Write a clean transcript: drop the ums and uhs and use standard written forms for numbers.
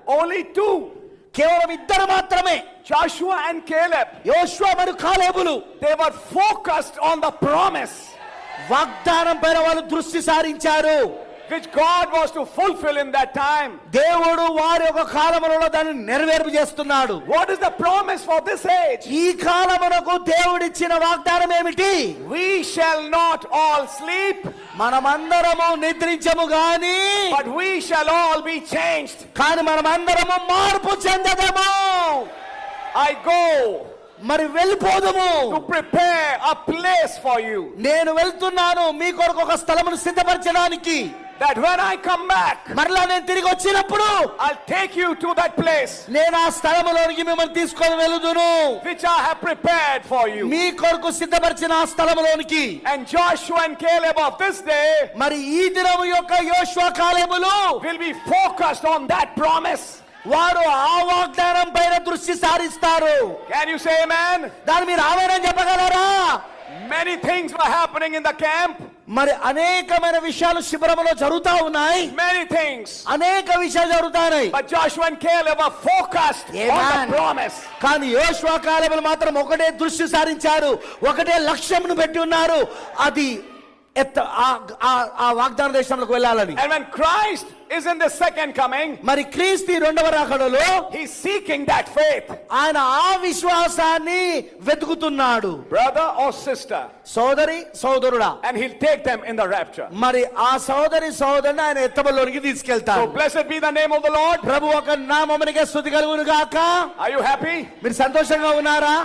Only two. కేవలం ఇద్దరు మాత్రమే, Joshua and Caleb. యోషువ మరియు కాలేబులు. They were focused on the promise వాగ్దానం పైన వాళ్ళు దృష్టి సారించారు, which God was to fulfill in that time. దేవుడు వారి యొక్క కాలములో దాన్ని నెరవేర్పు చేస్తున్నాడు. What is the promise for this age? ఈ కాలమునకు దేవుడిచ్చిన వాగ్దానం ఏమిటి? We shall not all sleep, మనమందరము నిద్రించము గాని, but we shall all be changed. కానీ మనమందరము మార్పు చెందదము. I go మరి వెళ్ళిపోదము, to prepare a place for you, నేను వెళ్తున్నాను మీ కొరకు ఒక స్థలమును సిద్ధపరచడానికి. that when I come back, మరలా నేను తిరిగి వచ్చినప్పుడు I'll take you to that place నేను ఆ స్థలములోనికి మిమ్మల్ని తీసుకొని వెళుదును, which I have prepared for you. మీ కొరకు సిద్ధపరిచిన ఆ స్థలములోనికి. And Joshua and Caleb of this day మరి ఈ దినము యొక్క యోషువ కాలేబులు will be focused on that promise. వారు ఆ వాగ్దానం పైన దృష్టి సారిస్తారు. Can you say amen? దాని మీరు ఆమేన్ చెప్పగలరా? Many things were happening in the camp. మరి అనేకమైన విషయాలు శిబిరములో జరుగుతా ఉన్నాయి, Many things. అనేక విషయాలు జరుగుతాయి. But Joshua and Caleb were focused on Amen. the promise. కానీ యోషువ కాలేబులు మాత్రం ఒకటే దృష్టి సారించారు, ఒకటే లక్ష్యమును పెట్టి ఉన్నారు, అది ఆ వాగ్దాన దేశంలోకి వెళ్ళాలని. And when Christ is in the second coming, మరి క్రీస్తు రెండవ రాకడలో he's seeking that faith. ఆయన ఆ విశ్వాసాన్ని వెతుకుతున్నాడు. Brother or sister, సోదరి సోదరుడా, and he'll take them in the rapture. మరి ఆ సోదరి సోదరుని ఆయన ఎత్తబడిలోనికి So తీసుకెళ్తాడు. blessed be the name of the Lord. ప్రభు ఒక నామమునికే స్తుతి కలుగును గాక. Are you happy? మీరు సంతోషంగా ఉన్నారా?